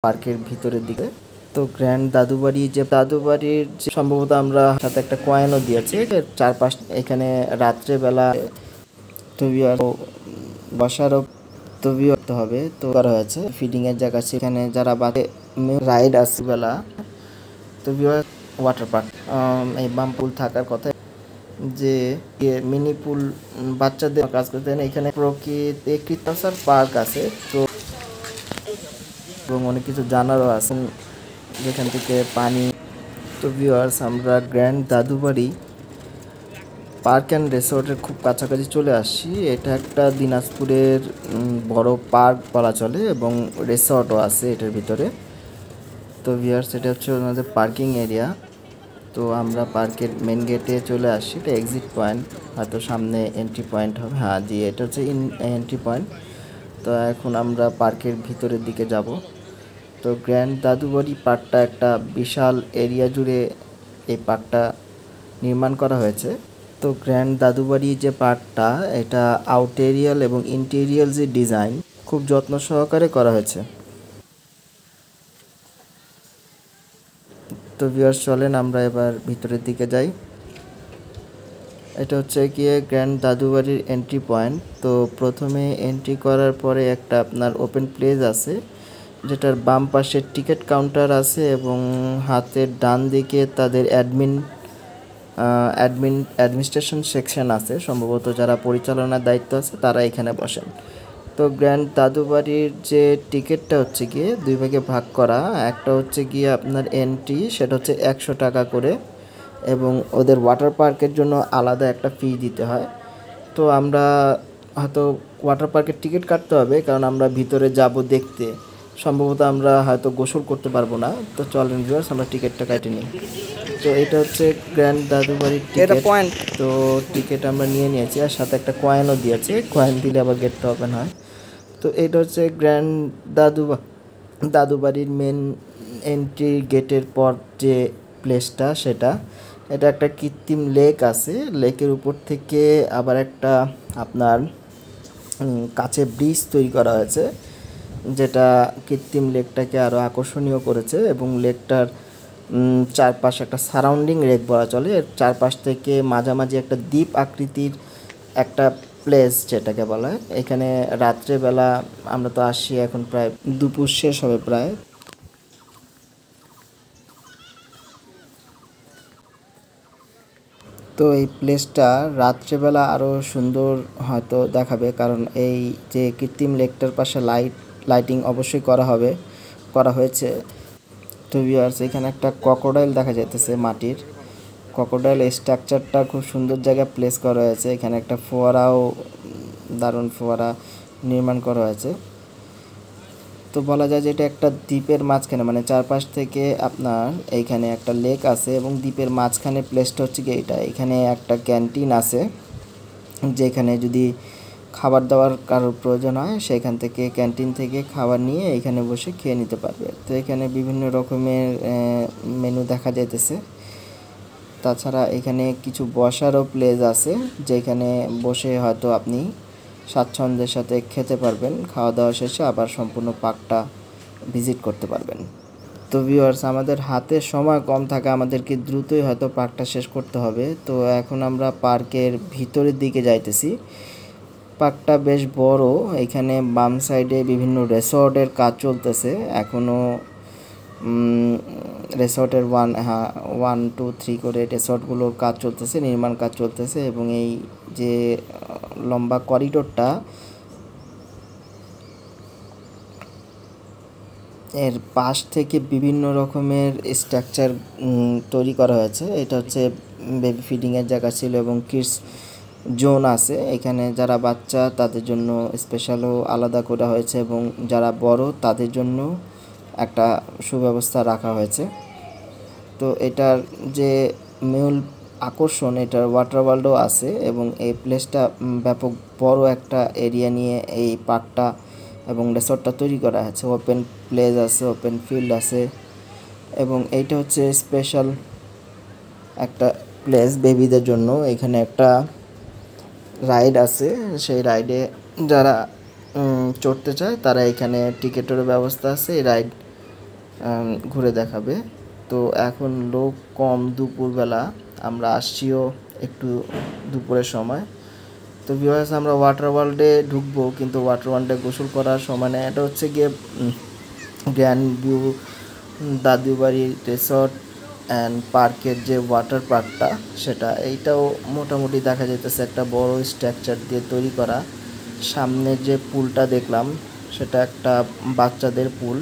পার্কের ভিতরের দিকে। তো গ্র্যান্ড দাদুবাড়ি যে দাদুবাড়ির যে সম্ভবত আমরা সাথে একটা কয়েনও দিয়েছে চারপাশ। এখানে রাত্রেবেলা বসারও করতে হবে তো করা হয়েছে ফিডিং এর জায়গা। সেখানে যারা বাদে রাইড আছে বেলা তো ওয়াটার পার্ক এই বাম পুল থাকার কথা যে মিনি পুল বাচ্চাদের কাজ করতে দেন। এখানে প্রকৃতি পার্ক আছে তো এবং অনেক কিছু জানারও আছে যেখান থেকে পানি। তো ভিউয়ার্স আমরা গ্র্যান্ড দাদুবাড়ি পার্ক অ্যান্ড রিসোর্টের খুব কাছাকাছি চলে আসছি। এটা একটা দিনাজপুরের বড় পার্ক বলা চলে এবং রিসোর্টও আছে এটার ভিতরে। তো ভিউয়ার্স এটা হচ্ছে আমাদের পার্কিং এরিয়া। তো আমরা পার্কের মেন গেটে চলে আসছি। এটা এক্সিট পয়েন্ট, হয়তো সামনে এন্ট্রি পয়েন্ট হবে। হ্যাঁ জি, এটা হচ্ছে এন্ট্রি পয়েন্ট। তো এখন আমরা পার্কের ভিতরের দিকে যাব। তো গ্র্যান্ড দাদুবাড়ি পার্কটা একটা বিশাল এরিয়া জুড়ে এই পার্কটা নির্মাণ করা হয়েছে। তো গ্র্যান্ড দাদুবাড়ি যে পার্কটা এটা আউটেরিয়াল এবং ইন্টেরিয়াল যে ডিজাইন খুব যত্ন সহকারে করা হয়েছে। তো ভিউয়ার্স চলেন আমরা এবার ভিতরের দিকে যাই। এটা হচ্ছে গিয়ে গ্র্যান্ড দাদুবাড়ির এন্ট্রি পয়েন্ট। তো প্রথমে এন্ট্রি করার পরে একটা আপনার ওপেন প্লেস আছে যেটার বাম পাশে টিকিট কাউন্টার আছে এবং হাতের ডান দিকে তাদের অ্যাডমিনিস্ট্রেশন সেকশন আছে। সম্ভবত যারা পরিচালনার দায়িত্ব আছে তারা এখানে বসেন। তো গ্র্যান্ড দাদুবাড়ির যে টিকিটটা হচ্ছে গিয়ে দুই ভাগে ভাগ করা। একটা হচ্ছে গিয়ে আপনার এন্ট্রি, সেটা হচ্ছে 100 টাকা করে এবং ওদের ওয়াটার পার্কের জন্য আলাদা একটা ফি দিতে হয়। তো আমরা হয়তো ওয়াটার পার্কের টিকিট কাটতে হবে কারণ আমরা ভিতরে যাব দেখতে। সম্ভবত আমরা হয়তো গোসল করতে পারবো না। তো চলেন ভিউয়ার্স আমরা টিকিটটা কেটে নিই। তো এটা হচ্ছে গ্র্যান্ড দাদুবাড়ির টিকিট। তো টিকিট আমরা নিয়ে নিয়েছি আর সাথে একটা কয়েনও দিয়েছে, কয়েন দিলে আবার গেটটা ওপেন হয়। তো এটা হচ্ছে গ্র্যান্ড দাদুবাড়ির মেন এন্ট্রি গেটের পর যে প্লেসটা সেটা। এটা একটা কৃত্রিম লেক আছে, লেকের উপর থেকে আবার একটা আপনার কাছে ব্রিজ তৈরি করা হয়েছে যেটা কৃত্রিম লেকটাকে আরও আকর্ষণীয় করেছে এবং লেকটার চারপাশে একটা সারাউন্ডিং লেক বলা চলে। এর চারপাশ থেকে মাঝামাঝি একটা দ্বীপ আকৃতির একটা প্লেস যেটাকে বলা হয়। এখানে রাত্রেবেলা আমরা তো আসছি, এখন প্রায় দুপুর শেষ হবে প্রায়। তো এই প্লেসটা রাত্রেবেলা আরও সুন্দর হয়তো দেখাবে কারণ এই যে কৃত্রিম লেকটার পাশে লাইটিং অবশ্যই করা হয়েছে। তো ভিউয়ার্স এখানে একটা ক্রোকোডাইল দেখা যাইতেছে মাটির। ক্রোকোডাইল স্ট্রাকচারটা খুব সুন্দর জায়গায় প্লেস করা হয়েছে। এখানে একটা ফোয়ারাও, দারুণ ফোয়ারা নির্মাণ করা হয়েছে। তো বলা যায় যে এটা একটা দ্বীপের মাঝখানে, মানে চারপাশ থেকে আপনার এইখানে একটা লেক আছে এবং দ্বীপের মাঝখানে প্লেসটা হচ্ছে কি এইটা। এখানে একটা ক্যান্টিন আছে যেখানে যদি খাবার দাবার কারোর প্রয়োজন হয় সেখান থেকে ক্যান্টিন থেকে খাবার নিয়ে এখানে বসে খেয়ে নিতে পারবে। তো এখানে বিভিন্ন রকমের মেনু দেখা যাইতেছে। তাছাড়া এখানে কিছু বসারও প্লেস আছে যেখানে বসে হয়তো আপনি স্বাচ্ছন্দ্যের সাথে খেতে পারবেন, খাওয়া দাওয়া শেষে আবার সম্পূর্ণ পার্কটা ভিজিট করতে পারবেন। তো ভিউয়ার্স আমাদের হাতে সময় কম থাকে, আমাদেরকে দ্রুতই হয়তো পার্কটা শেষ করতে হবে। তো এখন আমরা পার্কের ভিতরের দিকে যাইতেছি। পার্কটা বেশ বড়। এখানে বাম সাইডে বিভিন্ন রিসর্টের কাজ চলতেছে এখনও। রিসর্টের 1, 2, 3 করে রিসর্টগুলোর কাজ চলতেছে, নির্মাণ কাজ চলতেছে এবং এই যে লম্বা করিডোরটা এর পাশ থেকে বিভিন্ন রকমের স্ট্রাকচার তৈরি করা হয়েছে। এটা হচ্ছে বেবি ফিডিংয়ের জায়গা ছিল এবং কিডস জোন আছে। এখানে যারা বাচ্চা তাদের জন্য স্পেশালও আলাদা করা হয়েছে এবং যারা বড় তাদের জন্য একটা সুব্যবস্থা রাখা হয়েছে। তো এটার যে মূল আকর্ষণ, এটার ওয়াটার ওয়ার্ল্ডও আছে এবং এই প্লেসটা ব্যাপক বড় একটা এরিয়া নিয়ে এই পার্কটা এবং রিসর্টটা তৈরি করা আছে। ওপেন প্লেস আছে, ওপেন ফিল্ড আছে এবং এইটা হচ্ছে স্পেশাল একটা প্লেস বেবিদের জন্য। এখানে একটা রাইড আছে, সেই রাইডে যারা চড়তে চায় তারা এখানে টিকিটেরও ব্যবস্থা আছে। এই রাইড ঘুরে দেখাবে। তো এখন লোক কম, দুপুরবেলা আমরা আসছিও একটু দুপুরের সময়। তো ভিউয়ার্স, আমরা ওয়াটার ওয়ার্ল্ডে ঢুকবো, কিন্তু ওয়াটার ওয়ার্ল্ডে গোসল করার সময় না। এটা হচ্ছে গিয়ে grand view Dadubari resort and পার্কের যে ওয়াটার পার্কটা, সেটা এইটাও মোটামুটি দেখা যাইতেছে একটা বড় স্ট্রাকচার দিয়ে তৈরি করা। সামনে যে পুলটা দেখলাম সেটা একটা বাচ্চাদের পুল,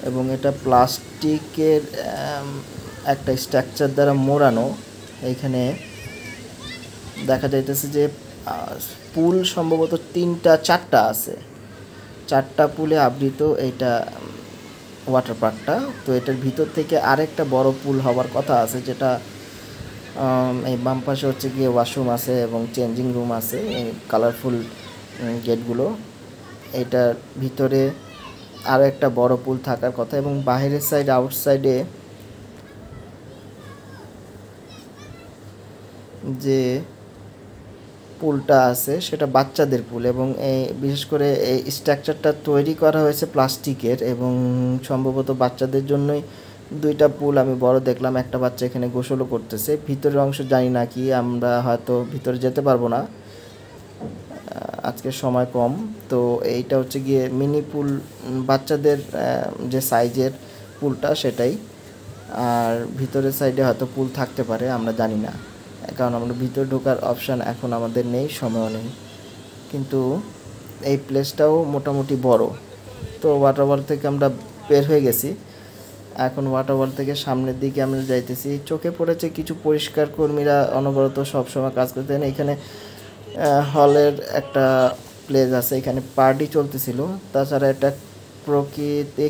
এবং এটা প্লাস্টিকের একটা স্ট্রাকচার দ্বারা মোড়ানো। এইখানে দেখা যাইতেছে যে পুল সম্ভবত 4টা আছে, 4টা পুলে আবৃত এইটা ওয়াটার পার্কটা। তো এটার ভিতর থেকে আরেকটা বড় পুল হওয়ার কথা আছে, যেটা এই বাম পাশে হচ্ছে গিয়ে ওয়াশরুম আছে এবং চেঞ্জিং রুম আছে, এই কালারফুল গেটগুলো। এটার ভিতরে আরও একটা বড় পুল থাকার কথা, এবং বাইরের সাইড আউটসাইডে যে পুলটা আছে সেটা বাচ্চাদের পুল, এবং এই বিশেষ করে এই স্ট্রাকচারটা তৈরি করা হয়েছে প্লাস্টিকের, এবং সম্ভবত বাচ্চাদের জন্যই 2টা পুল আমি বড় দেখলাম। একটা বাচ্চা এখানে গোসলও করতেছে। ভিতরের অংশ জানি না কি, আমরা হয়তো ভিতরে যেতে পারবো না, আজকে সময় কম। তো এইটা হচ্ছে গিয়ে মিনি পুল, বাচ্চাদের যে সাইজের পুলটা সেটাই। আর ভিতরের সাইডে হয়তো পুল থাকতে পারে, আমরা জানি না, কারণ আমরা ভিতরে ঢোকার অপশান এখন আমাদের নেই, সময়ও নেই। কিন্তু এই প্লেসটাও মোটামুটি বড়। তো ওয়াটার ওয়ার্ল্ড থেকে আমরা বের হয়ে গেছি, এখন ওয়াটার ওয়ার্ল্ড থেকে সামনের দিকে আমরা যাইতেছি। চোখে পড়েছে কিছু পরিষ্কার কর্মীরা অনবরত সবসময় কাজ করতেন। এখানে হলের একটা প্লেস আছে, এখানে পার্টি চলতেছিল। তাছাড়া এটা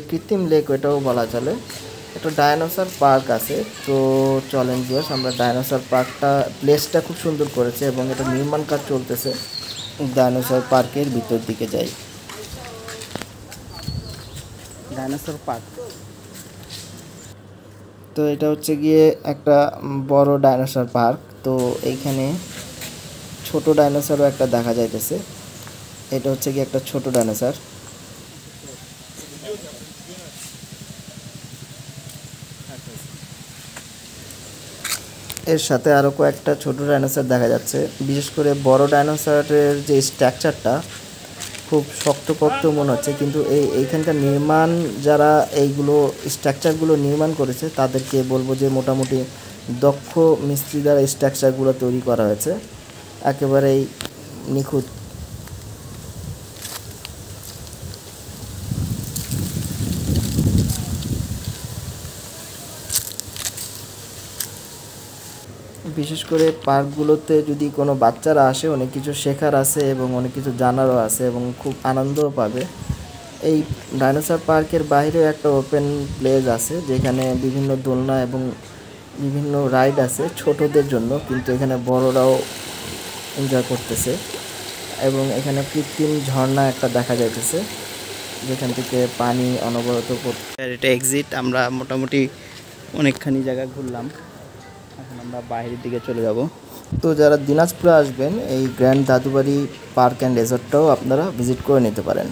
কৃত্রিম লেক, এটাও বলা চলে। একটা ডায়নোসর পার্ক আছে। তো চলেন ভিউয়ার্স, আমরা ডায়নোসর পার্কটা, প্লেসটা খুব সুন্দর করেছে এবং এটা নির্মাণ কাজ চলতেছে। ডায়নোসর পার্কের ভিতর দিকে যাই। ডায়নোসর পার্ক, তো এটা হচ্ছে গিয়ে একটা বড় ডায়নোসর পার্ক। তো এইখানে ছোট ডায়নোসরও একটা দেখা যাইতেছে। এটা হচ্ছে গিয়ে একটা ছোট ডায়নোসর। এর সাথে আরও কয়েকটা ছোট ডাইনোসর দেখা যাচ্ছে। বিশেষ করে বড় ডাইনোসরের যে স্ট্রাকচারটা খুব শক্তপোক্ত মনে হচ্ছে, কিন্তু এইখানকার নির্মাণ যারা এইগুলো স্ট্রাকচারগুলো নির্মাণ করেছে তাদেরকে বলবো যে মোটামুটি দক্ষ মিস্ত্রি দ্বারা স্ট্রাকচারগুলো তৈরি করা হয়েছে, একেবারেই নিখুঁত। বিশেষ করে পার্কগুলোতে যদি কোনো বাচ্চারা আসে, অনেক কিছু শেখার আছে এবং অনেক কিছু জানারও আছে, এবং খুব আনন্দও পাবে। এই ডাইনোসর পার্কের বাইরেও একটা ওপেন প্লেস আছে, যেখানে বিভিন্ন দোলনা এবং বিভিন্ন রাইড আছে ছোটদের জন্য, কিন্তু এখানে বড়রাও এনজয় করতেছে। এবং এখানে কৃত্রিম ঝর্ণা একটা দেখা যাইতেছে, যেখান থেকে পানি অনবরত পড়ছে। এটা এক্সিট। আমরা মোটামুটি অনেকখানি জায়গা ঘুরলাম, এখন আমরা বাইরের দিকে চলে যাব। তো যারা দিনাজপুরে আসবেন, এই গ্র্যান্ড দাদুবাড়ি পার্ক অ্যান্ড রিসর্টটাও আপনারা ভিজিট করে নিতে পারেন।